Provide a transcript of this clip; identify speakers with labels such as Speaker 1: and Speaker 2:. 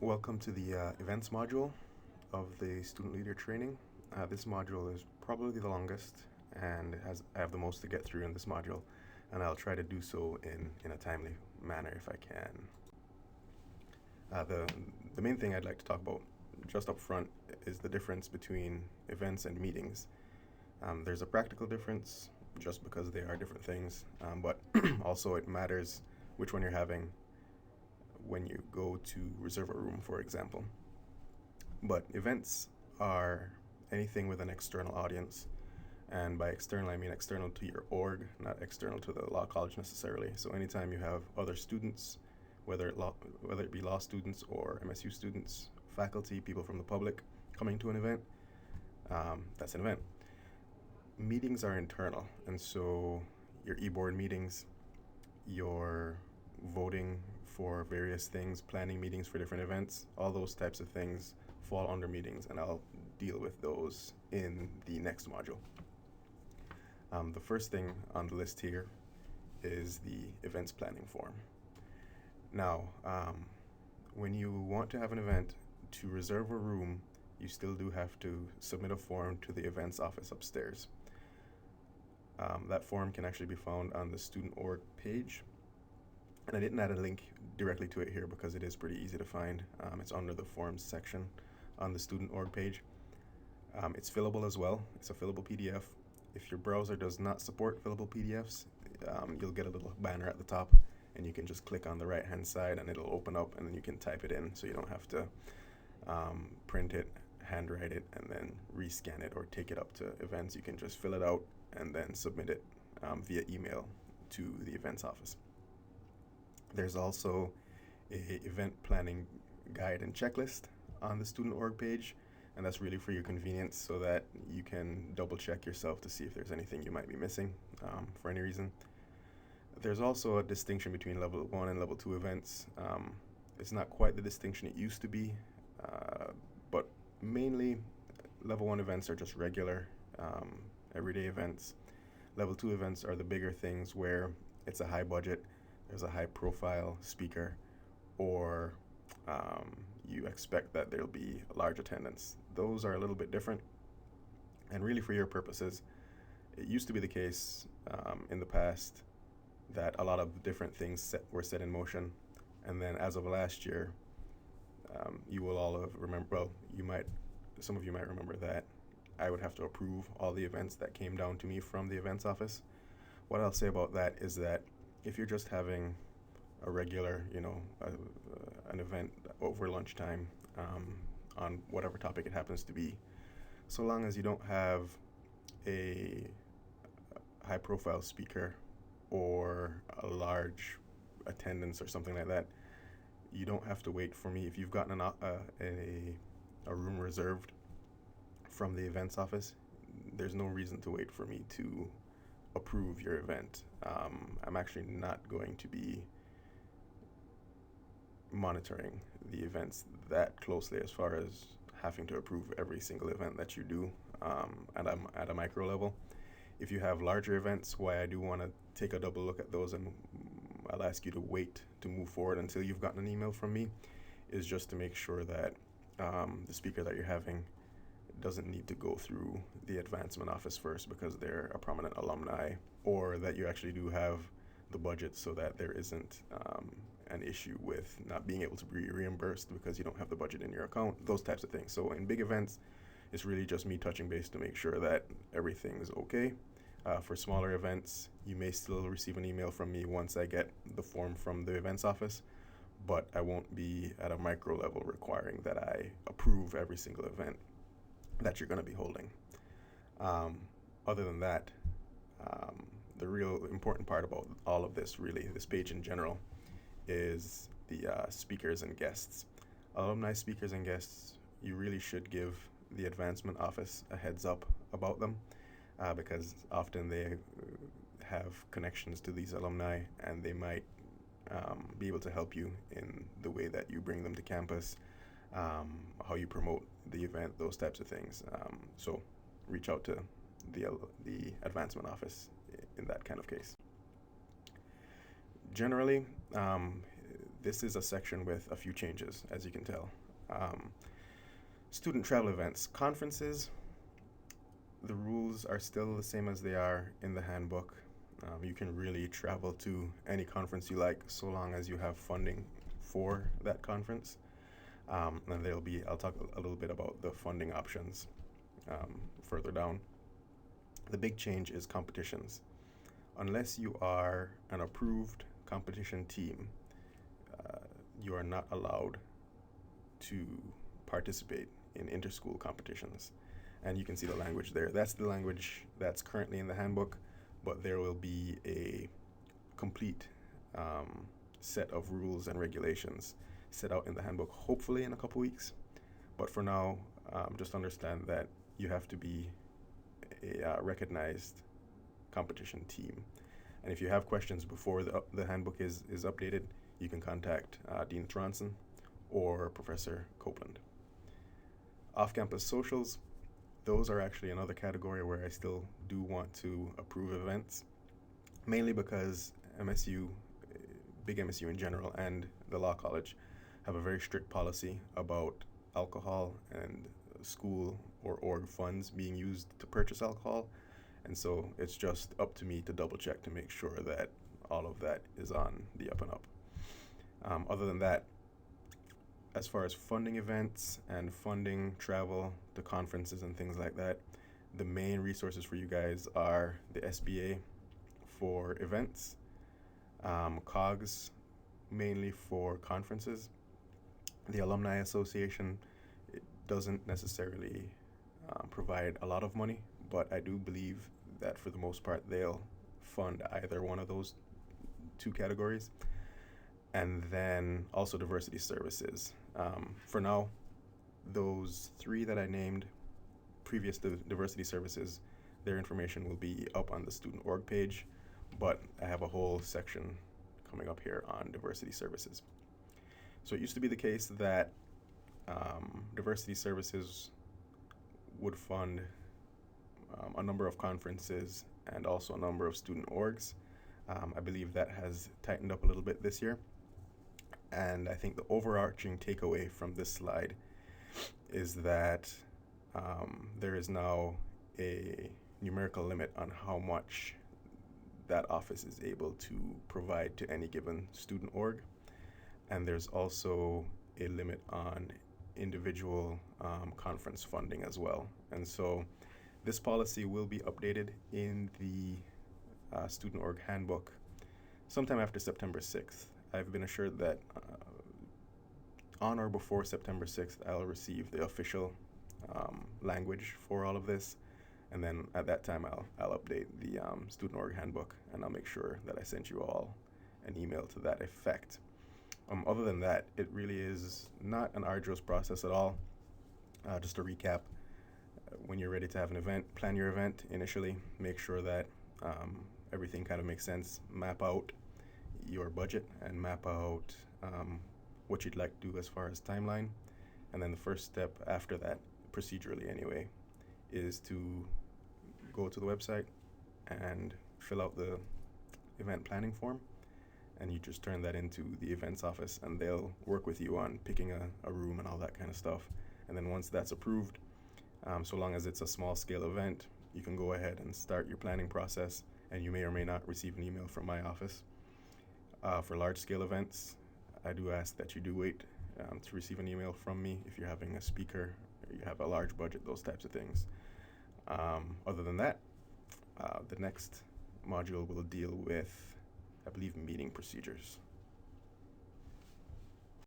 Speaker 1: Welcome to the events module of the student leader training. This module is probably the longest and I have the most to get through in this module, and I'll try to do so in a timely manner if I can. The main thing I'd like to talk about just up front is the difference between events and meetings. There's a practical difference just because they are different things, but also it matters which one you're having when you go to reserve a room, for example. But events are anything with an external audience. And by external, I mean external to your org, not external to the law college necessarily. So anytime you have other students, whether it be law students or MSU students, faculty, people from the public coming to an event, that's an event. Meetings are internal, and so your e-board meetings, your voting for various things, planning meetings for different events, all those types of things fall under meetings, and I'll deal with those in the next module. The first thing on the list here is the events planning form. Now, when you want to have an event, to reserve a room, you still do have to submit a form to the events office upstairs. That form can actually be found on the student org page. And I didn't add a link directly to it here because it is pretty easy to find. It's under the forms section on the student org page. It's fillable as well. It's a fillable PDF. If your browser does not support fillable PDFs, you'll get a little banner at the top, and you can just click on the right hand side and it'll open up, and then you can type it in, so you don't have to print it, handwrite it, and then rescan it or take it up to events. You can just fill it out and then submit it via email to the events office. There's also a event planning guide and checklist on the student org page, and that's really for your convenience so that you can double check yourself to see if there's anything you might be missing for any reason. There's also a distinction between level 1 and level 2 events. It's not quite the distinction it used to be, but mainly level 1 events are just regular, everyday events. Level 2 events are the bigger things where it's a high budget, there's a high profile speaker, or you expect that there'll be a large attendance. Those are a little bit different, and really for your purposes, it used to be the case in the past that a lot of different things were set in motion, and then as of last year, you will all have some of you might remember that I would have to approve all the events that came down to me from the events office. What I'll say about that is that if you're just having a regular, an event over lunchtime on whatever topic it happens to be, so long as you don't have a high-profile speaker or a large attendance or something like that, you don't have to wait for me. If you've gotten a room reserved from the events office, there's no reason to wait for me to approve your event. I'm actually not going to be monitoring the events that closely as far as having to approve every single event that you do at a micro level. If you have larger events, why I do want to take a double look at those, and I'll ask you to wait to move forward until you've gotten an email from me, is just to make sure that the speaker that you're having doesn't need to go through the advancement office first because they're a prominent alumni, or that you actually do have the budget so that there isn't an issue with not being able to be reimbursed because you don't have the budget in your account, those types of things. So in big events, it's really just me touching base to make sure that everything is okay. For smaller events, you may still receive an email from me once I get the form from the events office, but I won't be at a micro level requiring that I approve every single event that you're going to be holding. Other than that, the real important part about all of this, really, this page in general, is the speakers and guests. Alumni speakers and guests, you really should give the advancement office a heads up about them because often they have connections to these alumni, and they might be able to help you in the way that you bring them to campus, how you promote the event, those types of things. So reach out to the advancement office in that kind of case. Generally, this is a section with a few changes, as you can tell. Um, Student travel events, conferences, the rules are still the same as they are in the handbook. You can really travel to any conference you like so long as you have funding for that conference. And I'll talk a little bit about the funding options further down. The big change is competitions. Unless you are an approved competition team, uh, you are not allowed to participate in interschool competitions. And you can see the language there. That's the language that's currently in the handbook, but there will be a complete set of rules and regulations set out in the handbook, hopefully in a couple weeks. But for now, just understand that you have to be a recognized competition team. And if you have questions before the handbook is updated, you can contact Dean Thronson or Professor Copeland. Off-campus socials, those are actually another category where I still do want to approve events, mainly because MSU, big MSU in general, and the Law College have a very strict policy about alcohol and school or org funds being used to purchase alcohol. And so it's just up to me to double check to make sure that all of that is on the up and up. Other than that, as far as funding events and funding travel to conferences and things like that, the main resources for you guys are the SBA for events, COGS mainly for conferences. The Alumni Association, it doesn't necessarily provide a lot of money, but I do believe that for the most part they'll fund either one of those two categories. And then also diversity services. For now, those three that I named previous to diversity services, their information will be up on the student org page, but I have a whole section coming up here on diversity services. So it used to be the case that diversity services would fund a number of conferences and also a number of student orgs. I believe that has tightened up a little bit this year. And I think the overarching takeaway from this slide is that there is now a numerical limit on how much that office is able to provide to any given student org. And there's also a limit on individual conference funding as well. And so this policy will be updated in the student org handbook sometime after September 6th. I've been assured that on or before September 6th, I'll receive the official language for all of this. And then at that time, I'll update the student org handbook, and I'll make sure that I sent you all an email to that effect. Other than that, it really is not an arduous process at all. Just to recap, when you're ready to have an event, plan your event initially, make sure that everything kind of makes sense, map out your budget and map out what you'd like to do as far as timeline. And then the first step after that, procedurally anyway, is to go to the website and fill out the event planning form, and you just turn that into the events office, and they'll work with you on picking a room and all that kind of stuff. And then once that's approved, so long as it's a small scale event, you can go ahead and start your planning process, and you may or may not receive an email from my office. For large scale events, I do ask that you do wait to receive an email from me if you're having a speaker or you have a large budget, those types of things. Other than that, the next module will deal with, I believe, meeting procedures.